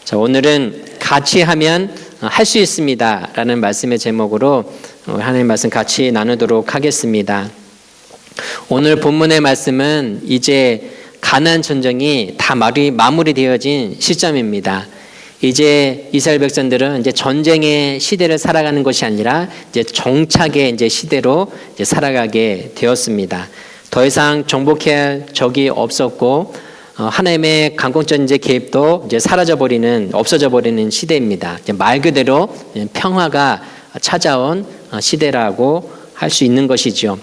자, 오늘은 같이 하면 할 수 있습니다 라는 말씀의 제목으로 하나님 말씀 같이 나누도록 하겠습니다. 오늘 본문의 말씀은 이제 가나안 전쟁이 다 마무리되어진 시점입니다. 이제 이스라엘 백성들은 이제 전쟁의 시대를 살아가는 것이 아니라 이제 정착의 이제 시대로 이제 살아가게 되었습니다. 더 이상 정복해야 할 적이 없었고 하나님의 강권적 이제 개입도 이제 없어져 버리는 시대입니다. 이제 말 그대로 평화가 찾아온 시대라고 할 수 있는 것이죠.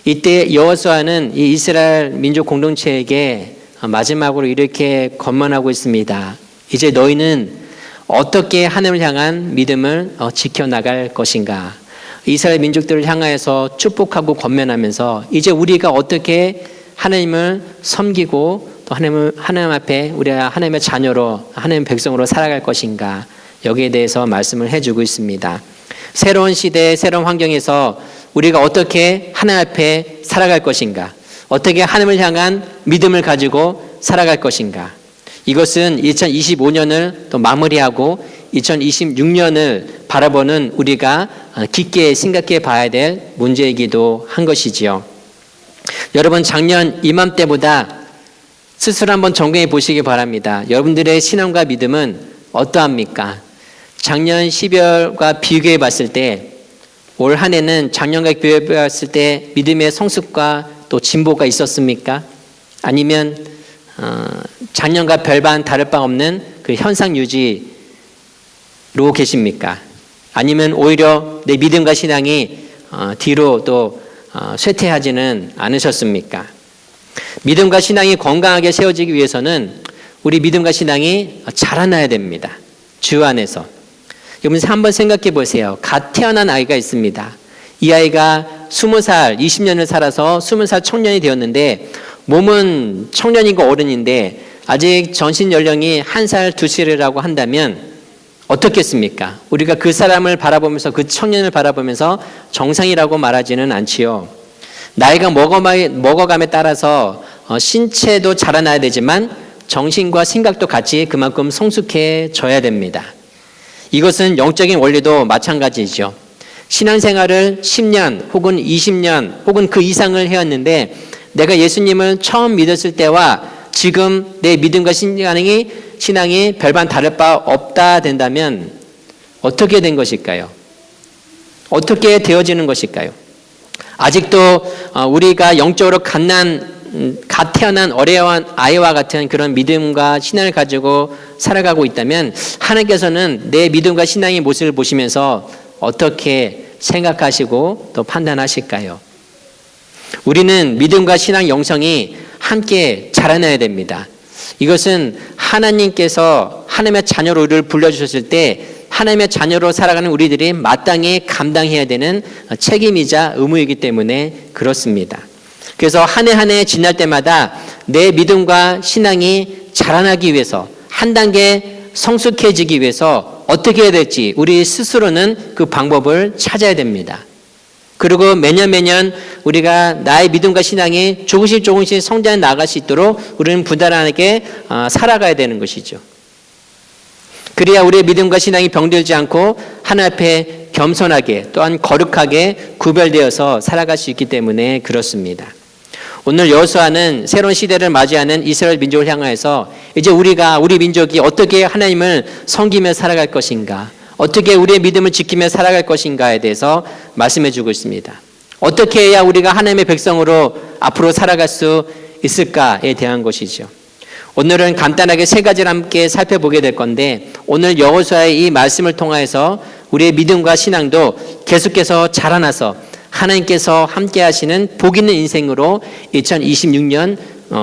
이때 여호수아는 이 이스라엘 민족 공동체에게 마지막으로 이렇게 권면하고 있습니다. 이제 너희는 어떻게 하나님을 향한 믿음을 지켜나갈 것인가? 이스라엘 민족들을 향하여서 축복하고 권면하면서 이제 우리가 어떻게 하나님을 섬기고 또 하나님 앞에 우리가 하나님의 자녀로 하나님의 백성으로 살아갈 것인가? 여기에 대해서 말씀을 해주고 있습니다. 새로운 시대, 새로운 환경에서 우리가 어떻게 하나님 앞에 살아갈 것인가? 어떻게 하나님을 향한 믿음을 가지고 살아갈 것인가? 이것은 2025년을 또 마무리하고 2026년을 바라보는 우리가 깊게 생각해 봐야 될 문제이기도 한 것이지요. 여러분, 작년 이맘때보다 스스로 한번 점검해 보시기 바랍니다. 여러분들의 신앙과 믿음은 어떠합니까? 작년 12월과 비교해 봤을 때 올 한 해는 작년과 비교해 봤을 때 믿음의 성숙과 또 진보가 있었습니까? 아니면 작년과 별반 다를 바 없는 그 현상 유지로 계십니까? 아니면 오히려 내 믿음과 신앙이 뒤로 또 쇠퇴하지는 않으셨습니까? 믿음과 신앙이 건강하게 세워지기 위해서는 우리 믿음과 신앙이 자라나야 됩니다. 주 안에서. 여러분 한번 생각해 보세요. 갓 태어난 아이가 있습니다. 이 아이가 20살, 20년을 살아서 20살 청년이 되었는데 몸은 청년이고 어른인데 아직 전신 연령이 1살, 2살이라고 한다면 어떻겠습니까? 우리가 그 사람을 바라보면서 그 청년을 바라보면서 정상이라고 말하지는 않지요. 나이가 먹어감에 따라서 신체도 자라나야 되지만 정신과 생각도 같이 그만큼 성숙해져야 됩니다. 이것은 영적인 원리도 마찬가지죠. 신앙생활을 10년 혹은 20년 혹은 그 이상을 해왔는데 내가 예수님을 처음 믿었을 때와 지금 내 믿음과 신앙이 별반 다를 바 없다 된다면 어떻게 된 것일까요? 어떻게 되어지는 것일까요? 아직도 우리가 영적으로 갓 태어난 어려운 아이와 같은 그런 믿음과 신앙을 가지고 살아가고 있다면 하나님께서는 내 믿음과 신앙의 모습을 보시면서 어떻게 생각하시고 또 판단하실까요? 우리는 믿음과 신앙 영성이 함께 자라나야 됩니다. 이것은 하나님께서 하나님의 자녀로 우리를 불러주셨을 때 하나님의 자녀로 살아가는 우리들이 마땅히 감당해야 되는 책임이자 의무이기 때문에 그렇습니다. 그래서 한 해 한 해 지날 때마다 내 믿음과 신앙이 자라나기 위해서 한 단계 성숙해지기 위해서 어떻게 해야 될지 우리 스스로는 그 방법을 찾아야 됩니다. 그리고 매년 우리가 나의 믿음과 신앙이 조금씩 성장해 나갈 수 있도록 우리는 부단하게 살아가야 되는 것이죠. 그래야 우리의 믿음과 신앙이 병들지 않고 하나님 앞에 겸손하게 또한 거룩하게 구별되어서 살아갈 수 있기 때문에 그렇습니다. 오늘 여호수아는 새로운 시대를 맞이하는 이스라엘 민족을 향하여서 이제 우리 민족이 어떻게 하나님을 섬기며 살아갈 것인가, 어떻게 우리의 믿음을 지키며 살아갈 것인가에 대해서 말씀해 주고 있습니다. 어떻게 해야 우리가 하나님의 백성으로 앞으로 살아갈 수 있을까에 대한 것이죠. 오늘은 간단하게 3가지를 함께 살펴보게 될 건데 오늘 여호수아의 이 말씀을 통하여서 우리의 믿음과 신앙도 계속해서 자라나서 하나님께서 함께 하시는 복 있는 인생으로 2026년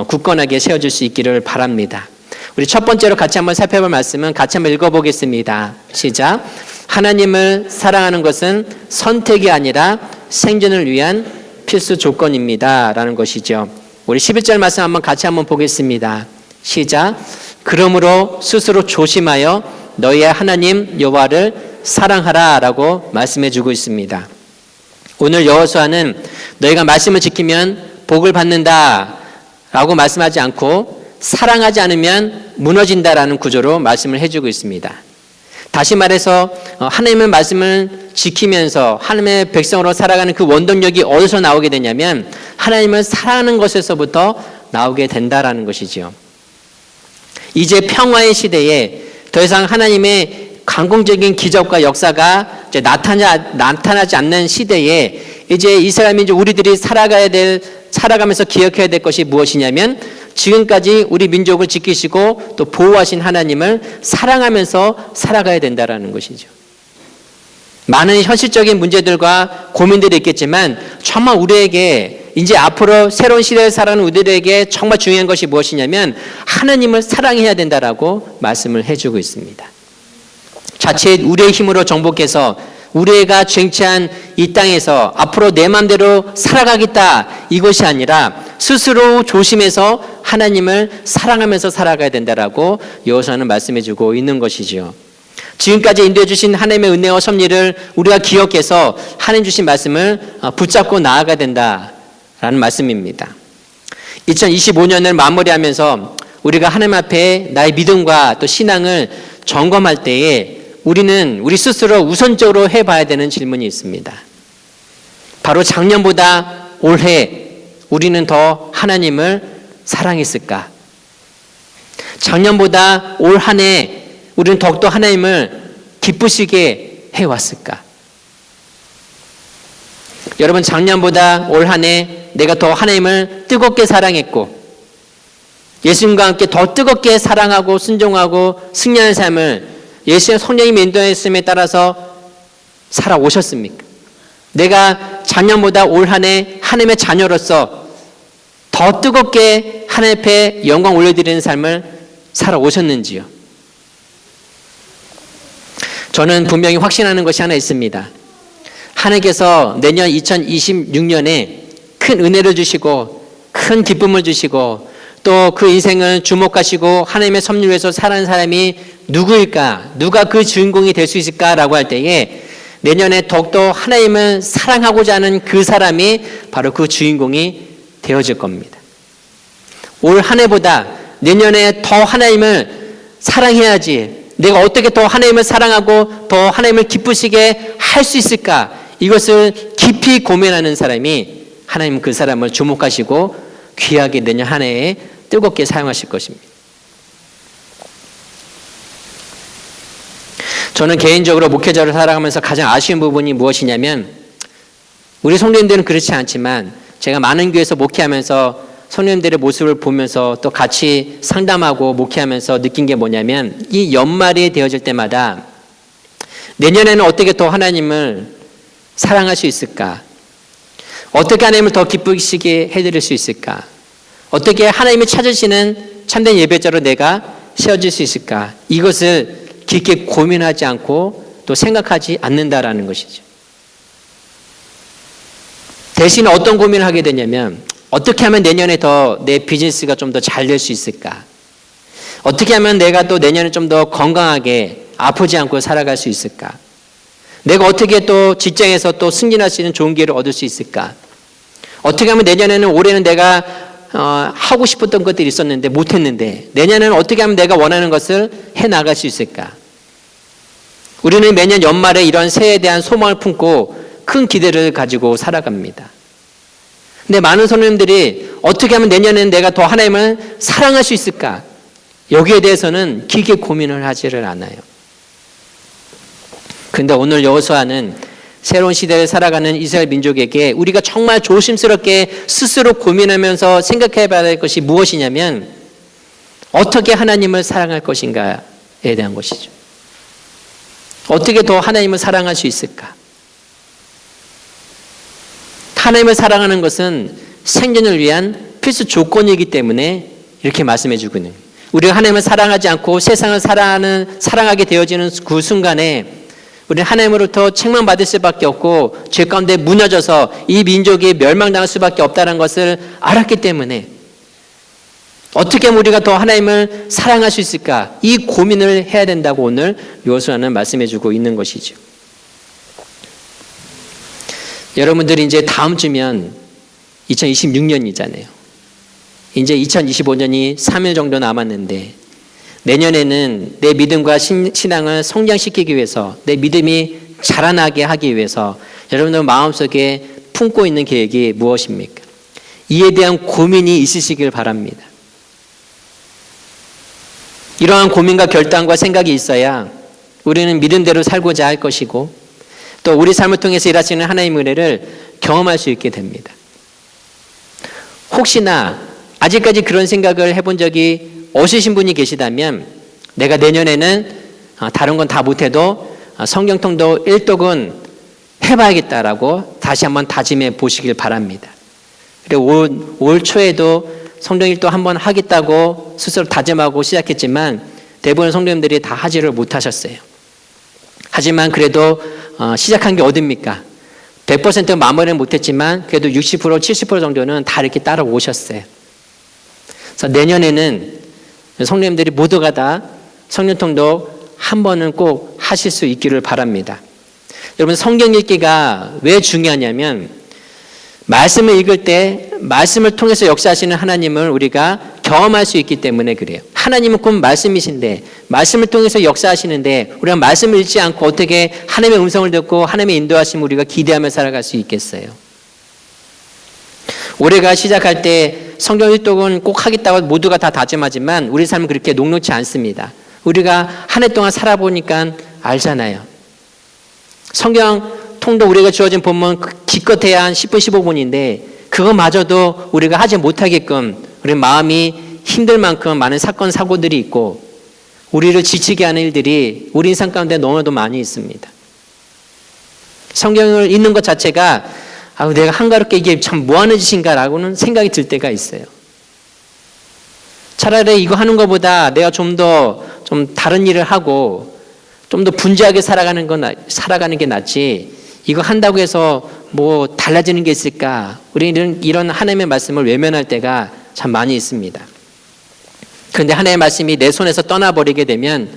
굳건하게 세워질 수 있기를 바랍니다. 우리 첫 번째로 같이 한번 살펴볼 말씀은 같이 한번 읽어보겠습니다. 시작. 하나님을 사랑하는 것은 선택이 아니라 생존을 위한 필수 조건입니다 라는 것이죠. 우리 11절 말씀 한번 같이 한번 보겠습니다. 시작. 그러므로 스스로 조심하여 너희의 하나님 여호와를 사랑하라 라고 말씀해 주고 있습니다. 오늘 여호수아는 너희가 말씀을 지키면 복을 받는다 라고 말씀하지 않고 사랑하지 않으면 무너진다라는 구조로 말씀을 해주고 있습니다. 다시 말해서 하나님의 말씀을 지키면서 하나님의 백성으로 살아가는 그 원동력이 어디서 나오게 되냐면 하나님을 사랑하는 것에서부터 나오게 된다라는 것이지요. 이제 평화의 시대에 더 이상 하나님의 강공적인 기적과 역사가 이제 나타나지 않는 시대에 이제 이스라엘 민족 우리들이 살아가면서 기억해야 될 것이 무엇이냐면 지금까지 우리 민족을 지키시고 또 보호하신 하나님을 사랑하면서 살아가야 된다라는 것이죠. 많은 현실적인 문제들과 고민들이 있겠지만 정말 우리에게 이제 앞으로 새로운 시대를 살아가는 우리들에게 정말 중요한 것이 무엇이냐면 하나님을 사랑해야 된다라고 말씀을 해주고 있습니다. 자칫 우리의 힘으로 정복해서 우리가 쟁취한 이 땅에서 앞으로 내 마음대로 살아가겠다 이것이 아니라 스스로 조심해서 하나님을 사랑하면서 살아가야 된다라고 여호수아는 말씀해주고 있는 것이지요. 지금까지 인도해 주신 하나님의 은혜와 섭리를 우리가 기억해서 하나님 주신 말씀을 붙잡고 나아가야 된다라는 말씀입니다. 2025년을 마무리하면서 우리가 하나님 앞에 나의 믿음과 또 신앙을 점검할 때에 우리는 우리 스스로 우선적으로 해봐야 되는 질문이 있습니다. 바로 작년보다 올해 우리는 더 하나님을 사랑했을까? 작년보다 올 한 해 우리는 더욱더 하나님을 기쁘시게 해왔을까? 여러분, 작년보다 올 한 해 내가 더 하나님을 뜨겁게 사랑했고 예수님과 함께 더 뜨겁게 사랑하고 순종하고 승리하는 삶을 예수의 성령님의 인도하심에 따라서 살아오셨습니까? 내가 작년보다 올 한 해 하나님의 자녀로서 더 뜨겁게 하나님 앞에 영광 올려드리는 삶을 살아오셨는지요? 저는 분명히 확신하는 것이 하나 있습니다. 하나님께서 내년 2026년에 큰 은혜를 주시고 큰 기쁨을 주시고 또 그 인생을 주목하시고 하나님의 섭리를 위해서 살아가는 사람이 누구일까? 누가 그 주인공이 될 수 있을까라고 할 때에 내년에 더욱더 하나님을 사랑하고자 하는 그 사람이 바로 그 주인공이 되어질 겁니다. 올 한 해보다 내년에 더 하나님을 사랑해야지, 내가 어떻게 더 하나님을 사랑하고 더 하나님을 기쁘시게 할 수 있을까? 이것을 깊이 고민하는 사람이 하나님 그 사람을 주목하시고 귀하게 내년 한 해에 뜨겁게 사용하실 것입니다. 저는 개인적으로 목회자를 살아가면서 가장 아쉬운 부분이 무엇이냐면 우리 성도님들은 그렇지 않지만 제가 많은 교회에서 목회하면서 성도님들의 모습을 보면서 또 같이 상담하고 목회하면서 느낀 게 뭐냐면 이 연말이 되어질 때마다 내년에는 어떻게 더 하나님을 사랑할 수 있을까? 어떻게 하나님을 더 기쁘시게 해드릴 수 있을까? 어떻게 하나님이 찾으시는 참된 예배자로 내가 세워질 수 있을까? 이것을 깊게 고민하지 않고 또 생각하지 않는다라는 것이죠. 대신 어떤 고민을 하게 되냐면 어떻게 하면 내년에 더 내 비즈니스가 좀 더 잘 될 수 있을까? 어떻게 하면 내가 또 내년에 좀 더 건강하게 아프지 않고 살아갈 수 있을까? 내가 어떻게 또 직장에서 또 승진할 수 있는 좋은 기회를 얻을 수 있을까? 어떻게 하면 내년에는 올해는 내가 하고 싶었던 것들이 있었는데 못했는데 내년에는 어떻게 하면 내가 원하는 것을 해나갈 수 있을까? 우리는 매년 연말에 이런 새해에 대한 소망을 품고 큰 기대를 가지고 살아갑니다. 근데 많은 성도님들이 어떻게 하면 내년에는 내가 더 하나님을 사랑할 수 있을까? 여기에 대해서는 깊게 고민을 하지를 않아요. 그런데 오늘 여호수아는 새로운 시대를 살아가는 이스라엘 민족에게 우리가 정말 조심스럽게 스스로 고민하면서 생각해 봐야 될 것이 무엇이냐면 어떻게 하나님을 사랑할 것인가에 대한 것이죠. 어떻게 더 하나님을 사랑할 수 있을까? 하나님을 사랑하는 것은 생존을 위한 필수 조건이기 때문에 이렇게 말씀해 주고 있는 거예요. 우리가 하나님을 사랑하지 않고 세상을 사랑하게 되어지는 그 순간에 우리는 하나님으로부터 책망받을 수밖에 없고 죄 가운데 무너져서 이 민족이 멸망당할 수밖에 없다는 것을 알았기 때문에 어떻게 하면 우리가 더 하나님을 사랑할 수 있을까? 이 고민을 해야 된다고 오늘 여호수아는 말씀해 주고 있는 것이죠. 여러분들이 이제 다음 주면 2026년이잖아요. 이제 2025년이 3일 정도 남았는데 내년에는 내 믿음과 신앙을 성장시키기 위해서, 내 믿음이 자라나게 하기 위해서 여러분들 마음속에 품고 있는 계획이 무엇입니까? 이에 대한 고민이 있으시길 바랍니다. 이러한 고민과 결단과 생각이 있어야 우리는 믿음대로 살고자 할 것이고, 또 우리 삶을 통해서 일하시는 하나님의 은혜를 경험할 수 있게 됩니다. 혹시나 아직까지 그런 생각을 해본 적이 없으신 분이 계시다면, 내가 내년에는 다른 건 다 못해도 성경 통독 1독은 해봐야겠다라고 다시 한번 다짐해 보시길 바랍니다. 그리고 올 초에도 성경 1독 한번 하겠다고 스스로 다짐하고 시작했지만 대부분 성도님들이 다 하지를 못하셨어요. 하지만 그래도 시작한 게 어딥니까? 100% 마무리는 못했지만 그래도 60%, 70% 정도는 다 이렇게 따라오셨어요. 그래서 내년에는 성도님들이 모두가 다 성경 통독 한 번은 꼭 하실 수 있기를 바랍니다. 여러분, 성경 읽기가 왜 중요하냐면 말씀을 읽을 때 말씀을 통해서 역사하시는 하나님을 우리가 경험할 수 있기 때문에 그래요. 하나님은 곧 말씀이신데 말씀을 통해서 역사하시는데 우리가 말씀을 읽지 않고 어떻게 하나님의 음성을 듣고 하나님의 인도하심을 우리가 기대하며 살아갈 수 있겠어요? 올해가 시작할 때 성경 1독은 꼭 하겠다고 모두가 다 다짐하지만 우리 삶은 그렇게 녹록지 않습니다. 우리가 한 해 동안 살아보니까 알잖아요. 성경 통독 우리가 주어진 본문 기껏해야 한 10분 15분인데 그거마저도 우리가 하지 못하게끔 우리 마음이 힘들 만큼 많은 사건 사고들이 있고 우리를 지치게 하는 일들이 우리 인생 가운데 너무나도 많이 있습니다. 성경을 읽는 것 자체가 내가 한가롭게 이게 참 뭐하는 짓인가라고는 생각이 들 때가 있어요. 차라리 이거 하는 것보다 내가 좀 다른 일을 하고 좀 더 분주하게 살아가는 게 낫지 이거 한다고 해서 뭐 달라지는 게 있을까? 우리는 이런 하나님의 말씀을 외면할 때가 참 많이 있습니다. 그런데 하나님의 말씀이 내 손에서 떠나버리게 되면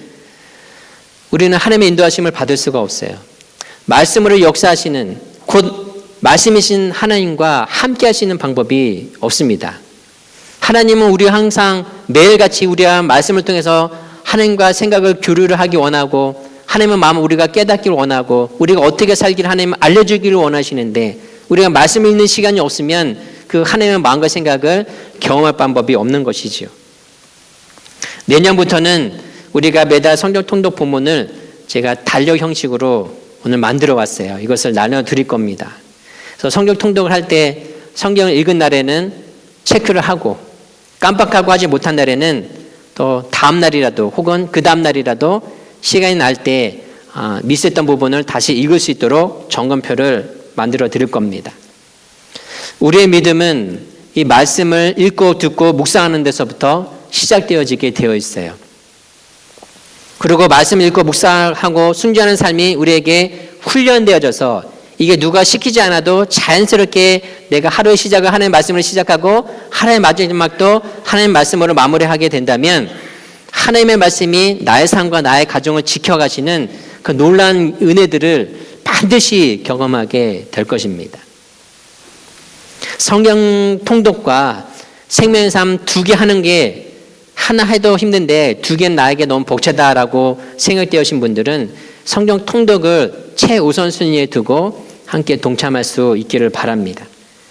우리는 하나님의 인도하심을 받을 수가 없어요. 말씀으로 역사하시는 곧 말씀이신 하나님과 함께 하시는 방법이 없습니다. 하나님은 우리가 항상 매일같이 우리가 말씀을 통해서 하나님과 생각을 교류를 하기 원하고 하나님의 마음을 우리가 깨닫기를 원하고 우리가 어떻게 살기를 하나님은 알려주기를 원하시는데 우리가 말씀을 읽는 시간이 없으면 그 하나님의 마음과 생각을 경험할 방법이 없는 것이지요. 내년부터는 우리가 매달 성경 통독 본문을 제가 달력 형식으로 오늘 만들어 왔어요. 이것을 나눠드릴 겁니다. 그래서 성경 통독을 할 때 성경을 읽은 날에는 체크를 하고 깜빡하고 하지 못한 날에는 또 다음 날이라도 혹은 그 다음 날이라도 시간이 날 때 미스했던 부분을 다시 읽을 수 있도록 점검표를 만들어 드릴 겁니다. 우리의 믿음은 이 말씀을 읽고 듣고 묵상하는 데서부터 시작되어지게 되어 있어요. 그리고 말씀을 읽고 묵상하고 순종하는 삶이 우리에게 훈련되어져서 이게 누가 시키지 않아도 자연스럽게 내가 하루의 시작을 하나님의 말씀으로 시작하고 하나님의 마지막도 하나님의 말씀으로 마무리하게 된다면 하나님의 말씀이 나의 삶과 나의 가정을 지켜가시는 그 놀라운 은혜들을 반드시 경험하게 될 것입니다. 성경 통독과 생명의 삶 두 개 하는 게 하나 해도 힘든데 두 개는 나에게 너무 벅차다라고 생각되신 분들은 성경 통독을 최우선순위에 두고 함께 동참할 수 있기를 바랍니다.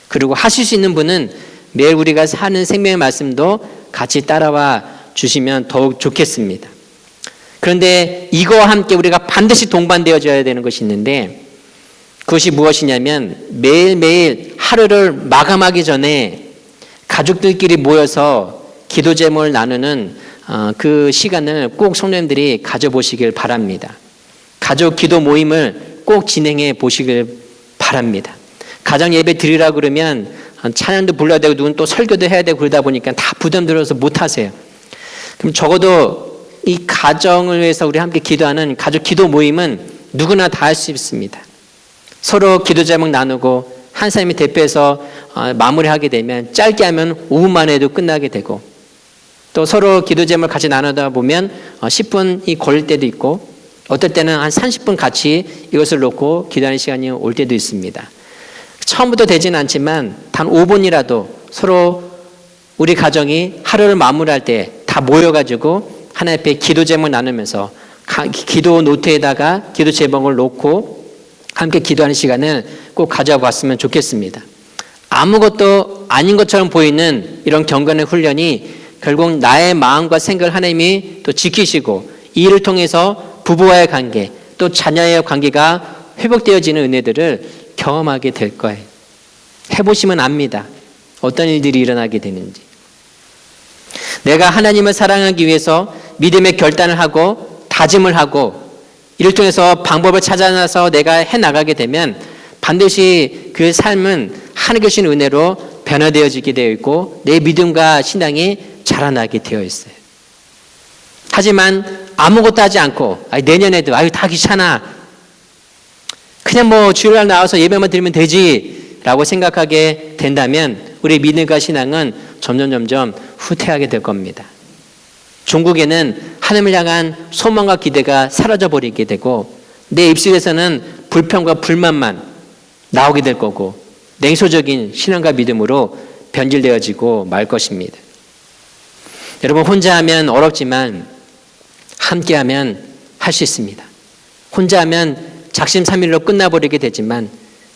그리고 하실 수 있는 분은 매일 우리가 사는 생명의 말씀도 같이 따라와 주시면 더욱 좋겠습니다. 그런데 이거와 함께 우리가 반드시 동반되어져야 되는 것이 있는데 그것이 무엇이냐면 매일매일 하루를 마감하기 전에 가족들끼리 모여서 기도 제목을 나누는 그 시간을 꼭 성도님들이 가져보시길 바랍니다. 가족 기도 모임을 꼭 진행해 보시길 바랍니다. 가정 예배 드리라 그러면 찬양도 불러야 되고 누군 또 설교도 해야 되고 그러다 보니까 다 부담 들어서 못 하세요. 그럼 적어도 이 가정을 위해서 우리 함께 기도하는 가족 기도 모임은 누구나 다 할 수 있습니다. 서로 기도 제목 나누고 한 사람이 대표해서 마무리하게 되면 짧게 하면 5분 만에 해도 끝나게 되고 또 서로 기도 제목을 같이 나누다 보면 10분이 걸릴 때도 있고 어떨 때는 한 30분 같이 이것을 놓고 기도하는 시간이 올 때도 있습니다. 처음부터 되지는 않지만 단 5분이라도 서로 우리 가정이 하루를 마무리할 때 다 모여가지고 하나님 앞에 기도 제목을 나누면서 기도 노트에다가 기도 제목을 놓고 함께 기도하는 시간을 꼭 가져봤으면 좋겠습니다. 아무것도 아닌 것처럼 보이는 이런 경건의 훈련이 결국 나의 마음과 생각을 하나님이 또 지키시고 이 일을 통해서 부부와의 관계 또 자녀의 관계가 회복되어지는 은혜들을 경험하게 될 거예요. 해보시면 압니다. 어떤 일들이 일어나게 되는지. 내가 하나님을 사랑하기 위해서 믿음의 결단을 하고 다짐을 하고 이를 통해서 방법을 찾아내서 내가 해나가게 되면 반드시 그 삶은 하나님께 주신 은혜로 변화되어지게 되어 있고 내 믿음과 신앙이 자라나게 되어 있어요. 하지만 아무것도 하지 않고 내년에도 다 귀찮아. 그냥 뭐 주일날 나와서 예배만 드리면 되지 라고 생각하게 된다면 우리 믿음과 신앙은 점점 후퇴하게 될 겁니다. 종국에는 하나님을 향한 소망과 기대가 사라져버리게 되고 내 입술에서는 불평과 불만만 나오게 될 거고 냉소적인 신앙과 믿음으로 변질되어지고 말 것입니다. 여러분 혼자 하면 어렵지만 함께 하면 할 수 있습니다. 혼자 하면 작심삼일로 끝나버리게 되지만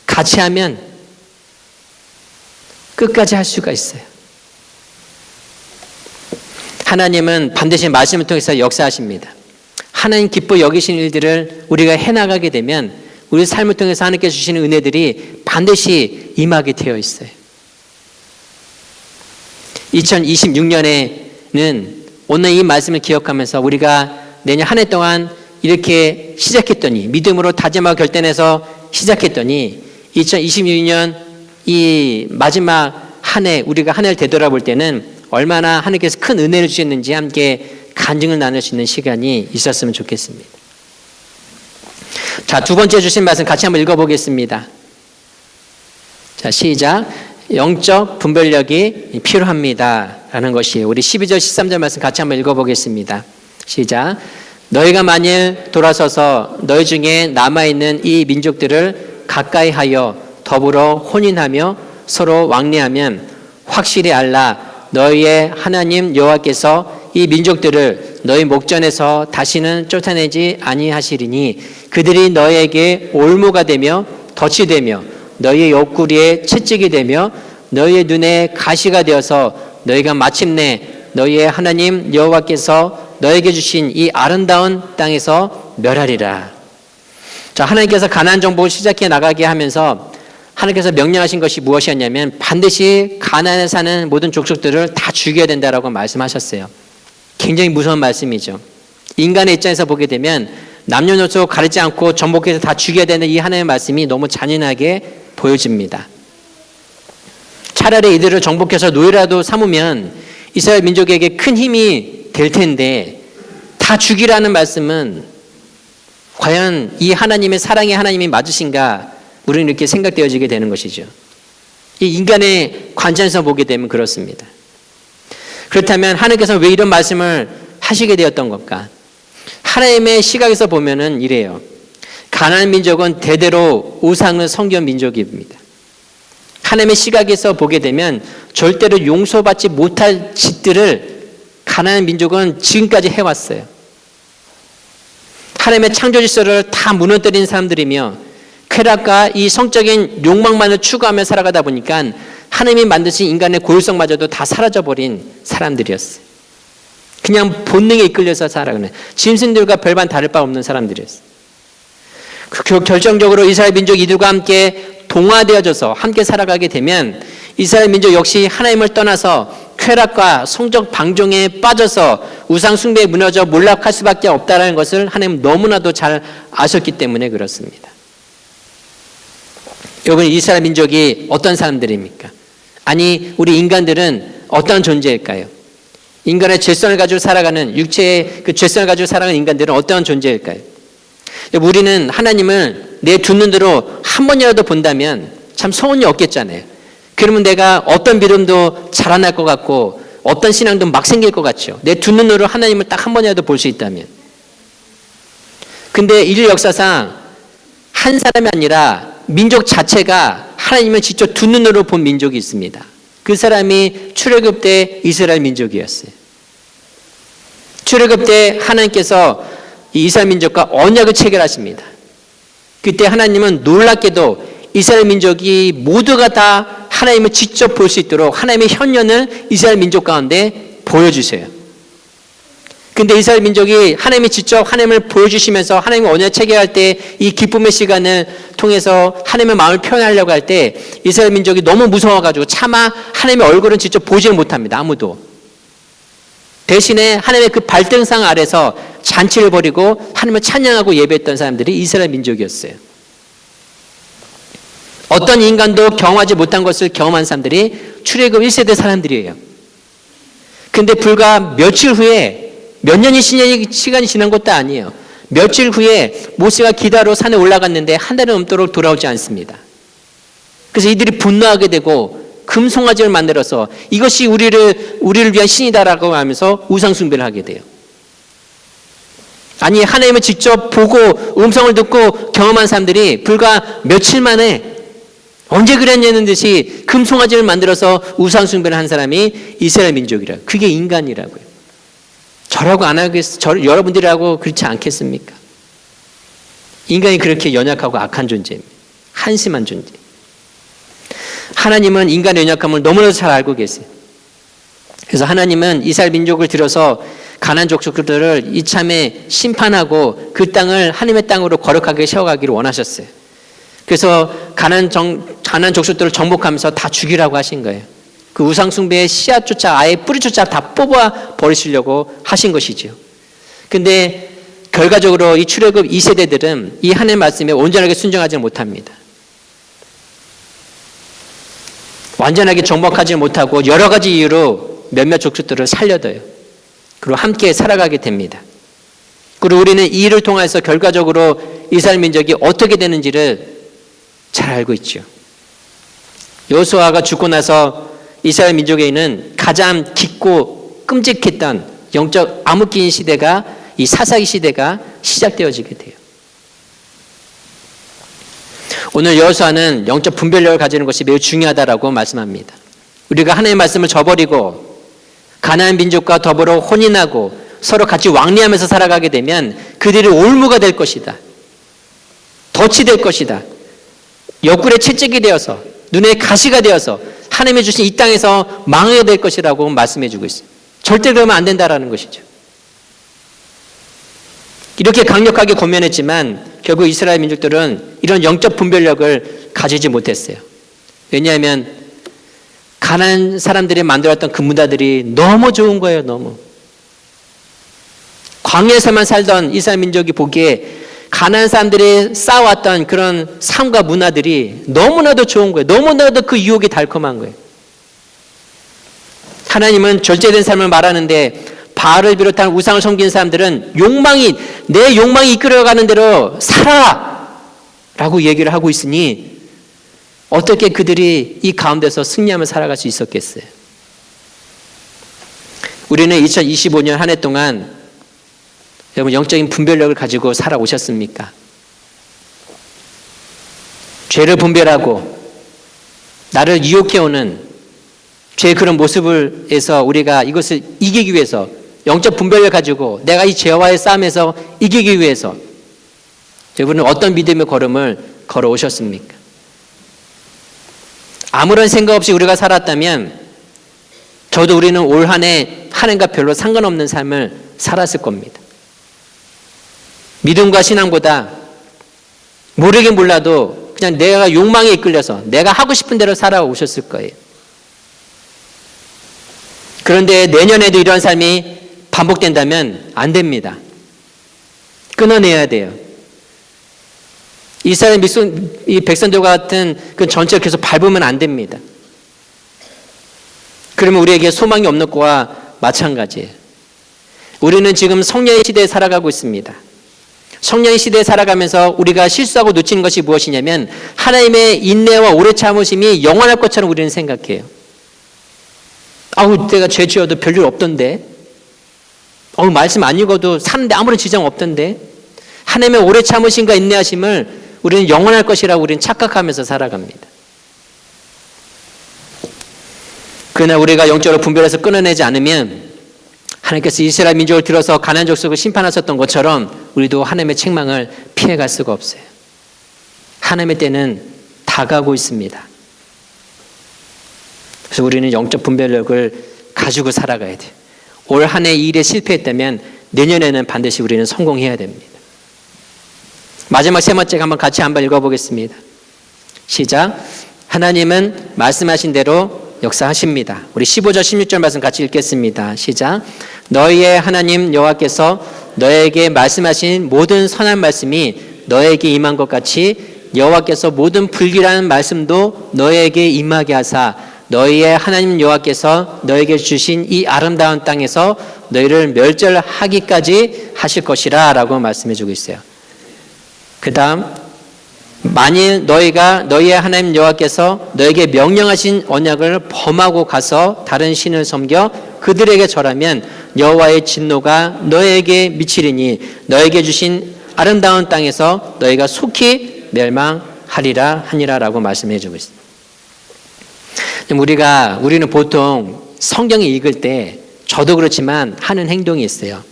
같이 하면 끝까지 할 수가 있어요. 하나님은 반드시 말씀을 통해서 역사하십니다. 하나님 기뻐 여기시는 일들을 우리가 해나가게 되면 우리 삶을 통해서 하나님께서 주시는 은혜들이 반드시 임하게 되어 있어요. 2026년에는 오늘 이 말씀을 기억하면서 우리가 내년 한 해 동안 이렇게 시작했더니 믿음으로 다짐하고 결단해서 시작했더니 2026년 이 마지막 한 해 우리가 한 해를 되돌아볼 때는 얼마나 하나님께서 큰 은혜를 주셨는지 함께 간증을 나눌 수 있는 시간이 있었으면 좋겠습니다. 자, 두 번째 주신 말씀 같이 한번 읽어보겠습니다. 자, 시작. 영적 분별력이 필요합니다 라는 것이에요. 우리 12절 13절 말씀 같이 한번 읽어보겠습니다. 시작. 너희가 만일 돌아서서 너희 중에 남아있는 이 민족들을 가까이 하여 더불어 혼인하며 서로 왕래하면 확실히 알라. 너희의 하나님 여호와께서 이 민족들을 너희 목전에서 다시는 쫓아내지 아니하시리니 그들이 너희에게 올무가 되며 덫이 되며 너희의 옆구리에 채찍이 되며 너희의 눈에 가시가 되어서 너희가 마침내 너희의 하나님 여호와께서 너희에게 주신 이 아름다운 땅에서 멸하리라. 자, 하나님께서 가나안 정복을 시작해 나가게 하면서 하나님께서 명령하신 것이 무엇이었냐면 반드시 가나안에 사는 모든 족속들을 다 죽여야 된다라고 말씀하셨어요. 굉장히 무서운 말씀이죠. 인간의 입장에서 보게 되면 남녀노소 가리지 않고 정복해서 다 죽여야 되는 이 하나님의 말씀이 너무 잔인하게 보여집니다. 차라리 이들을 정복해서 노예라도 삼으면 이스라엘 민족에게 큰 힘이 될 텐데 다 죽이라는 말씀은 과연 이 하나님의 사랑의 하나님이 맞으신가 우리는 이렇게 생각되어지게 되는 것이죠. 이 인간의 관점에서 보게 되면 그렇습니다. 그렇다면 하나님께서 왜 이런 말씀을 하시게 되었던 걸까? 하나님의 시각에서 보면은 이래요. 가나안 민족은 대대로 우상을 섬긴 민족입니다. 하나님의 시각에서 보게 되면 절대로 용서받지 못할 짓들을 가나안 민족은 지금까지 해왔어요. 하나님의 창조 질서를 다 무너뜨린 사람들이며 쾌락과 이 성적인 욕망만을 추구하며 살아가다 보니까 하나님이 만드신 인간의 고유성마저도 다 사라져버린 사람들이었어요. 그냥 본능에 이끌려서 살아가는 짐승들과 별반 다를 바 없는 사람들이었어요. 결정적으로 이스라엘 민족 이들과 함께 동화되어져서 함께 살아가게 되면 이스라엘 민족 역시 하나님을 떠나서 쾌락과 성적 방종에 빠져서 우상 숭배에 무너져 몰락할 수밖에 없다는 것을 하나님 너무나도 잘 아셨기 때문에 그렇습니다. 여러분, 이스라엘 민족이 어떤 사람들입니까? 아니, 우리 인간들은 어떤 존재일까요? 인간의 죄성을 가지고 살아가는 육체의 그 죄성을 가지고 살아가는 인간들은 어떤 존재일까요? 우리는 하나님을 내 두 눈으로 한 번이라도 본다면 참 소원이 없겠잖아요. 그러면 내가 어떤 믿음도 자라날 것 같고 어떤 신앙도 막 생길 것 같죠. 내 두 눈으로 하나님을 딱 한 번이라도 볼 수 있다면. 근데 인류 역사상 한 사람이 아니라 민족 자체가 하나님을 직접 두 눈으로 본 민족이 있습니다. 그 사람이 출애굽 때 이스라엘 민족이었어요. 출애굽 때 하나님께서 이 이스라엘 민족과 언약을 체결하십니다. 그때 하나님은 놀랍게도 이스라엘 민족이 모두가 다 하나님을 직접 볼 수 있도록 하나님의 현면을 이스라엘 민족 가운데 보여주세요. 근데 이스라엘 민족이 하나님이 직접 하나님을 보여주시면서 하나님의 언약 체결할 때 이 기쁨의 시간을 통해서 하나님의 마음을 표현하려고 할 때 이스라엘 민족이 너무 무서워가지고 차마 하나님의 얼굴은 직접 보지를 못합니다. 아무도. 대신에 하나님의 그 발등상 아래서 잔치를 벌이고 하나님을 찬양하고 예배했던 사람들이 이스라엘 민족이었어요. 어떤 인간도 경험하지 못한 것을 경험한 사람들이 출애굽 1세대 사람들이에요. 근데 불과 며칠 후에 몇 년이 시간이 지난 것도 아니에요. 며칠 후에 모세가 기다로 산에 올라갔는데 한 달이 넘도록 돌아오지 않습니다. 그래서 이들이 분노하게 되고 금송아지를 만들어서 이것이 우리를 위한 신이다라고 하면서 우상 숭배를 하게 돼요. 아니 하나님을 직접 보고 음성을 듣고 경험한 사람들이 불과 며칠 만에 언제 그랬냐는 듯이 금송아지를 만들어서 우상 숭배를 한 사람이 이스라엘 민족이라. 그게 인간이라고요. 저라고 안 하겠어요? 여러분들이라고 그렇지 않겠습니까? 인간이 그렇게 연약하고 악한 존재입니다. 한심한 존재. 하나님은 인간의 연약함을 너무나도 잘 알고 계세요. 그래서 하나님은 이스라엘 민족을 들여서 가나안 족속들을 이참에 심판하고 그 땅을 하나님의 땅으로 거룩하게 세워가기를 원하셨어요. 그래서 가나안 족속들을 정복하면서 다 죽이라고 하신 거예요. 그 우상 숭배의 씨앗조차 아예 뿌리조차 다 뽑아 버리시려고 하신 것이죠. 근데 결과적으로 이 출애굽 2세대들은 이 하나님의 말씀에 온전하게 순종하지 못합니다. 완전하게 정복하지 못하고 여러 가지 이유로 몇몇 족속들을 살려둬요. 그리고 함께 살아가게 됩니다. 그리고 우리는 이 일을 통해서 결과적으로 이스라엘 민족이 어떻게 되는지를 잘 알고 있죠. 여호수아가 죽고 나서 이스라엘 민족에는 가장 깊고 끔찍했던 영적 암흑기인 시대가 이 사사기 시대가 시작되어지게 돼요. 오늘 여호수아는 영적 분별력을 가지는 것이 매우 중요하다라고 말씀합니다. 우리가 하나님의 말씀을 저버리고 가나안 민족과 더불어 혼인하고 서로 같이 왕래하면서 살아가게 되면 그들이 올무가 될 것이다. 덫이 될 것이다. 옆구리에 채찍이 되어서 눈에 가시가 되어서 하나님이 주신 이 땅에서 망하게 될 것이라고 말씀해 주고 있어요. 절대 그러면 안 된다라는 것이죠. 이렇게 강력하게 권면했지만 결국 이스라엘 민족들은 이런 영적 분별력을 가지지 못했어요. 왜냐하면 가나안 사람들이 만들었던 그 문화들이 너무 좋은 거예요. 너무. 광야에서만 살던 이스라엘 민족이 보기에 가나안 사람들이 쌓아왔던 그런 삶과 문화들이 너무나도 좋은 거예요. 너무나도 그 유혹이 달콤한 거예요. 하나님은 절제된 삶을 말하는데 바알을 비롯한 우상을 섬기는 사람들은 내 욕망이 이끌어가는 대로 살아! 라고 얘기를 하고 있으니 어떻게 그들이 이 가운데서 승리하며 살아갈 수 있었겠어요? 우리는 2025년 한 해 동안 여러분 영적인 분별력을 가지고 살아오셨습니까? 죄를 분별하고 나를 유혹해오는 죄의 그런 모습에서 우리가 이것을 이기기 위해서 영적 분별력을 가지고 내가 이 죄와의 싸움에서 이기기 위해서 여러분은 어떤 믿음의 걸음을 걸어오셨습니까? 아무런 생각 없이 우리가 살았다면 저도 우리는 올 한 해 하나님과 별로 상관없는 삶을 살았을 겁니다. 믿음과 신앙보다 모르긴 몰라도 그냥 내가 욕망에 이끌려서 내가 하고 싶은 대로 살아오셨을 거예요. 그런데 내년에도 이런 삶이 반복된다면 안 됩니다. 끊어내야 돼요. 이스라엘 이 백성들과 같은 그 전체를 계속 밟으면 안 됩니다. 그러면 우리에게 소망이 없는 거와 마찬가지예요. 우리는 지금 성령의 시대에 살아가고 있습니다. 성령의 시대에 살아가면서 우리가 실수하고 놓치는 것이 무엇이냐면 하나님의 인내와 오래 참으심이 영원할 것처럼 우리는 생각해요. 내가 죄 지어도 별일 없던데. 말씀 안 읽어도 사는데 아무런 지장 없던데. 하나님의 오래 참으심과 인내하심을 우리는 영원할 것이라고 우리는 착각하면서 살아갑니다. 그러나 우리가 영적으로 분별해서 끊어내지 않으면 하나님께서 이스라엘 민족을 들어서 가나안 족속을 심판하셨던 것처럼 우리도 하나님의 책망을 피해갈 수가 없어요. 하나님의 때는 다가오고 있습니다. 그래서 우리는 영적 분별력을 가지고 살아가야 돼요. 올 한 해 일에 실패했다면 내년에는 반드시 우리는 성공해야 됩니다. 마지막 세 번째 한번 같이 한번 읽어보겠습니다. 시작. 하나님은 말씀하신 대로 역사하십니다. 우리 15절 16절 말씀 같이 읽겠습니다. 시작. 너희의 하나님 여호와께서 너에게 말씀하신 모든 선한 말씀이 너에게 임한 것 같이 여호와께서 모든 불길한 말씀도 너에게 임하게 하사 너희의 하나님 여호와께서 너에게 주신 이 아름다운 땅에서 너희를 멸절하기까지 하실 것이라 라고 말씀해 주고 있어요. 그 다음 만일 너희가 너희의 하나님 여호와께서 너에게 명령하신 언약을 범하고 가서 다른 신을 섬겨 그들에게 절하면 여호와의 진노가 너에게 미치리니 너에게 주신 아름다운 땅에서 너희가 속히 멸망하리라 하니라 라고 말씀해 주고 있습니다. 우리는 보통 성경을 읽을 때 저도 그렇지만 하는 행동이 있어요.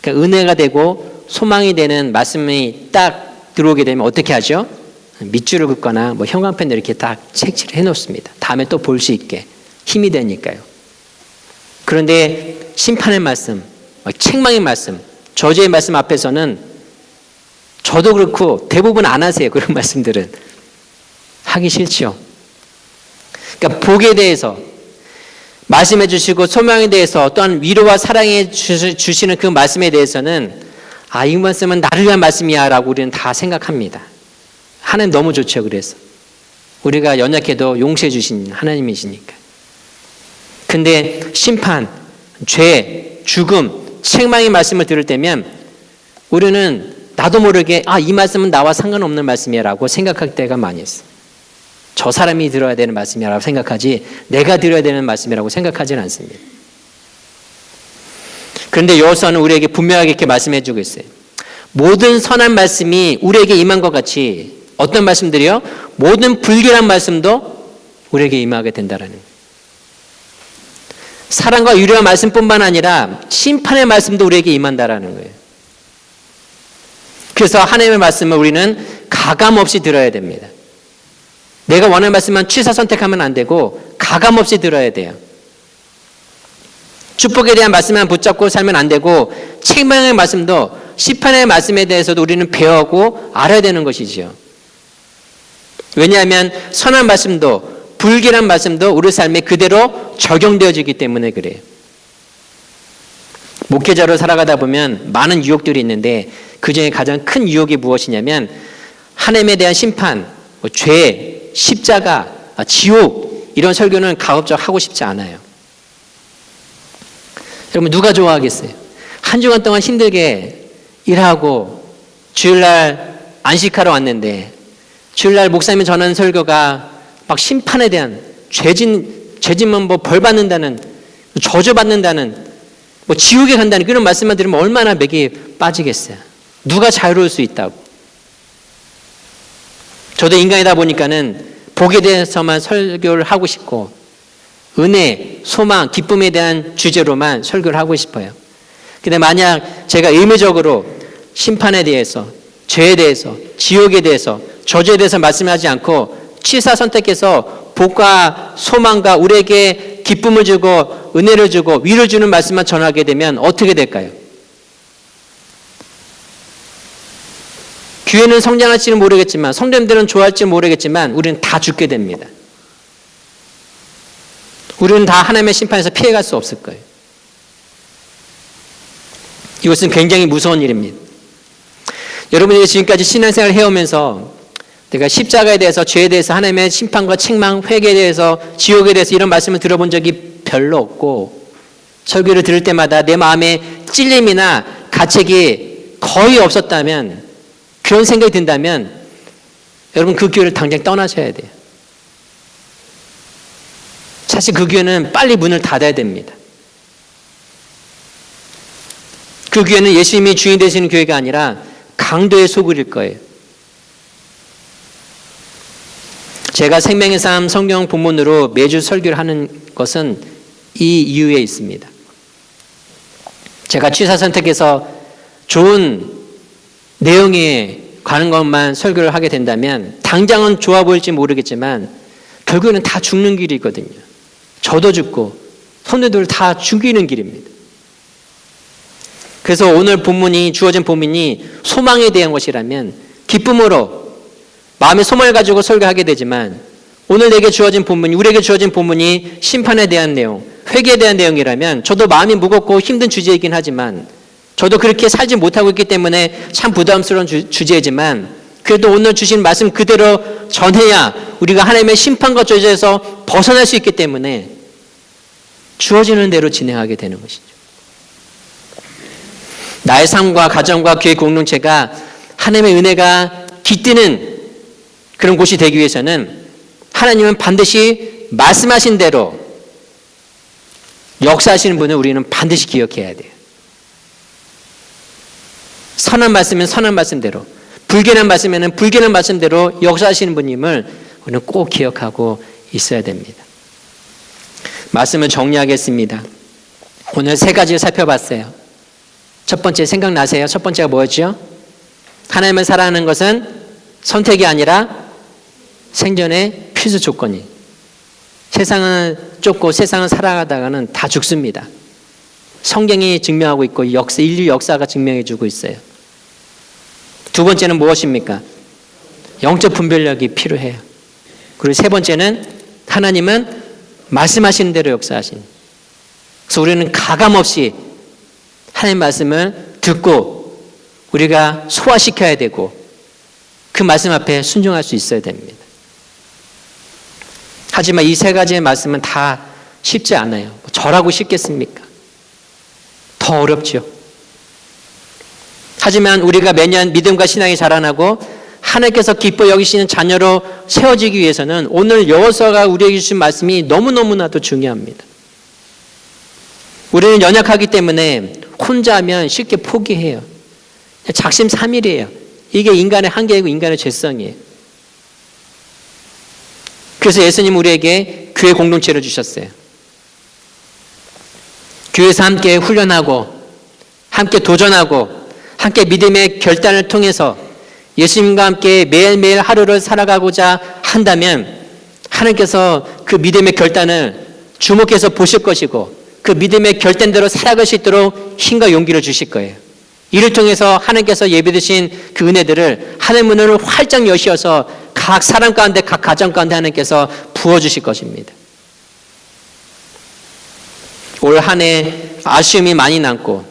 그러니까 은혜가 되고 소망이 되는 말씀이 딱 들어오게 되면 어떻게 하죠? 밑줄을 긋거나 뭐 형광펜을 이렇게 딱 색칠을 해놓습니다. 다음에 또 볼 수 있게 힘이 되니까요. 그런데 심판의 말씀, 책망의 말씀, 저주의 말씀 앞에서는 저도 그렇고 대부분 안 하세요. 그런 말씀들은 하기 싫죠. 그러니까 복에 대해서 말씀해 주시고 소망에 대해서 또한 위로와 사랑해 주시는 그 말씀에 대해서는 이 말씀은 나를 위한 말씀이야 라고 우리는 다 생각합니다. 하나님 너무 좋죠. 그래서 우리가 연약해도 용서해 주신 하나님이시니까. 근데 심판, 죄, 죽음, 책망의 말씀을 들을 때면 우리는 나도 모르게 이 말씀은 나와 상관없는 말씀이야 라고 생각할 때가 많이 있어요. 저 사람이 들어야 되는 말씀이라고 생각하지 내가 들어야 되는 말씀이라고 생각하지는 않습니다. 그런데 여호수아는 우리에게 분명하게 이렇게 말씀해 주고 있어요. 모든 선한 말씀이 우리에게 임한 것 같이 어떤 말씀들이요? 모든 불길한 말씀도 우리에게 임하게 된다라는 거예요. 사랑과 위로의 말씀뿐만 아니라 심판의 말씀도 우리에게 임한다라는 거예요. 그래서 하나님의 말씀을 우리는 가감 없이 들어야 됩니다. 내가 원하는 말씀만 취사 선택하면 안 되고 가감 없이 들어야 돼요. 축복에 대한 말씀만 붙잡고 살면 안 되고 책망의 말씀도 심판의 말씀에 대해서도 우리는 배우고 알아야 되는 것이죠. 왜냐하면 선한 말씀도 불길한 말씀도 우리 삶에 그대로 적용되어지기 때문에 그래요. 목회자로 살아가다 보면 많은 유혹들이 있는데 그중에 가장 큰 유혹이 무엇이냐면 하나님에 대한 심판, 죄, 십자가, 지옥 이런 설교는 가급적 하고 싶지 않아요. 여러분 누가 좋아하겠어요? 한 주간 동안 힘들게 일하고 주일날 안식하러 왔는데 주일날 목사님이 전하는 설교가 막 심판에 대한 죄짓면 뭐 벌 받는다는 저주 받는다는 뭐 지옥에 간다는 그런 말씀만 들으면 얼마나 맥이 빠지겠어요. 누가 자유로울 수 있다고. 저도 인간이다 보니까는 복에 대해서만 설교를 하고 싶고 은혜, 소망, 기쁨에 대한 주제로만 설교를 하고 싶어요. 근데 만약 제가 의무적으로 심판에 대해서, 죄에 대해서, 지옥에 대해서, 저주에 대해서 말씀하지 않고 취사 선택해서 복과 소망과 우리에게 기쁨을 주고 은혜를 주고 위를 주는 말씀만 전하게 되면 어떻게 될까요? 교회는 성장할지는 모르겠지만 성도님들은 좋아할지는 모르겠지만 우리는 다 죽게 됩니다. 우리는 다 하나님의 심판에서 피해갈 수 없을 거예요. 이것은 굉장히 무서운 일입니다. 여러분이 지금까지 신앙생활을 해오면서 내가 십자가에 대해서 죄에 대해서 하나님의 심판과 책망, 회개에 대해서 지옥에 대해서 이런 말씀을 들어본 적이 별로 없고 설교를 들을 때마다 내 마음에 찔림이나 가책이 거의 없었다면 그런 생각이 든다면 여러분 그 교회를 당장 떠나셔야 돼요. 사실 그 교회는 빨리 문을 닫아야 됩니다. 그 교회는 예수님이 주인 되시는 교회가 아니라 강도의 소굴일 거예요. 제가 생명의 삶 성경 본문으로 매주 설교를 하는 것은 이 이유에 있습니다. 제가 취사 선택해서 좋은 내용에 관한 것만 설교를 하게 된다면 당장은 좋아 보일지 모르겠지만 결국에는 다 죽는 길이거든요. 저도 죽고 손님들 다 죽이는 길입니다. 그래서 오늘 본문이 주어진 본문이 소망에 대한 것이라면 기쁨으로 마음의 소망을 가지고 설교하게 되지만 오늘 내게 주어진 본문이 우리에게 주어진 본문이 심판에 대한 내용, 회개에 대한 내용이라면 저도 마음이 무겁고 힘든 주제이긴 하지만 저도 그렇게 살지 못하고 있기 때문에 참 부담스러운 주제이지만 그래도 오늘 주신 말씀 그대로 전해야 우리가 하나님의 심판과 저주에서 벗어날 수 있기 때문에 주어지는 대로 진행하게 되는 것이죠. 나의 삶과 가정과 교회 공동체가 하나님의 은혜가 깃드는 그런 곳이 되기 위해서는 하나님은 반드시 말씀하신 대로 역사하시는 분을 우리는 반드시 기억해야 돼요. 선한 말씀은 선한 말씀대로, 불결한 말씀에는 불결한 말씀대로 역사하시는 분임을 우리는 꼭 기억하고 있어야 됩니다. 말씀을 정리하겠습니다. 오늘 세 가지를 살펴봤어요. 첫 번째 생각나세요? 첫 번째가 뭐였죠? 하나님을 사랑하는 것은 선택이 아니라 생존의 필수 조건이. 세상은 쫓고 세상을 살아가다가는 다 죽습니다. 성경이 증명하고 있고 인류 역사가 증명해 주고 있어요. 두 번째는 무엇입니까? 영적 분별력이 필요해요. 그리고 세 번째는 하나님은 말씀하시는 대로 역사하신. 그래서 우리는 가감없이 하나님 말씀을 듣고 우리가 소화시켜야 되고 그 말씀 앞에 순종할 수 있어야 됩니다. 하지만 이 세 가지의 말씀은 다 쉽지 않아요. 저라고 쉽겠습니까? 더 어렵죠. 하지만 우리가 매년 믿음과 신앙이 자라나고 하나님께서 기뻐 여기시는 자녀로 세워지기 위해서는 오늘 여호수아가 우리에게 주신 말씀이 너무너무나도 중요합니다. 우리는 연약하기 때문에 혼자 하면 쉽게 포기해요. 작심삼일이에요. 이게 인간의 한계이고 인간의 죄성이에요. 그래서 예수님 우리에게 교회 공동체를 주셨어요. 교회에서 함께 훈련하고 함께 도전하고 함께 믿음의 결단을 통해서 예수님과 함께 매일매일 하루를 살아가고자 한다면 하나님께서 그 믿음의 결단을 주목해서 보실 것이고 그 믿음의 결단대로 살아갈 수 있도록 힘과 용기를 주실 거예요. 이를 통해서 하나님께서 예비드신 그 은혜들을 하늘 문을 활짝 여셔서 각 사람 가운데 각 가정 가운데 하나님께서 부어주실 것입니다. 올 한 해 아쉬움이 많이 남고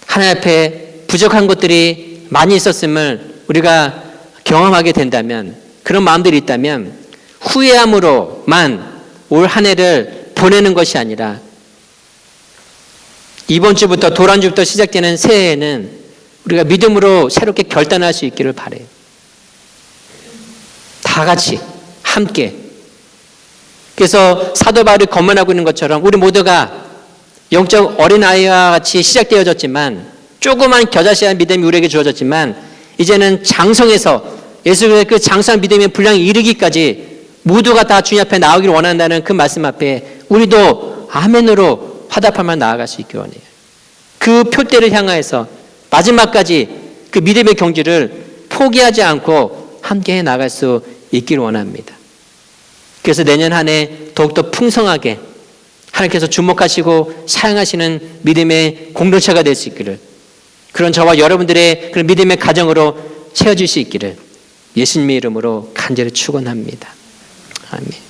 하나님 앞에 부족한 것들이 많이 있었음을 우리가 경험하게 된다면 그런 마음들이 있다면 후회함으로만 올 한 해를 보내는 것이 아니라 이번 주부터 도란주부터 시작되는 새해에는 우리가 믿음으로 새롭게 결단할 수 있기를 바라요. 다 같이 함께. 그래서 사도 바울이 권면하고 있는 것처럼 우리 모두가 영적 어린아이와 같이 시작되어졌지만 조그만 겨자씨한 믿음이 우리에게 주어졌지만 이제는 장성해서 예수의 그 장성한 믿음의 분량에 이르기까지 모두가 다 주님 앞에 나오기를 원한다는 그 말씀 앞에 우리도 아멘으로 화답하며 나아갈 수 있기 원해요. 그 표대를 향하여서 마지막까지 그 믿음의 경주를 포기하지 않고 함께 나아갈 수 있기를 원합니다. 그래서 내년 한 해 더욱더 풍성하게 하나님께서 주목하시고 사용하시는 믿음의 공동체가 될 수 있기를 그런 저와 여러분들의 그런 믿음의 가정으로 채워질 수 있기를 예수님의 이름으로 간절히 축원합니다. 아멘.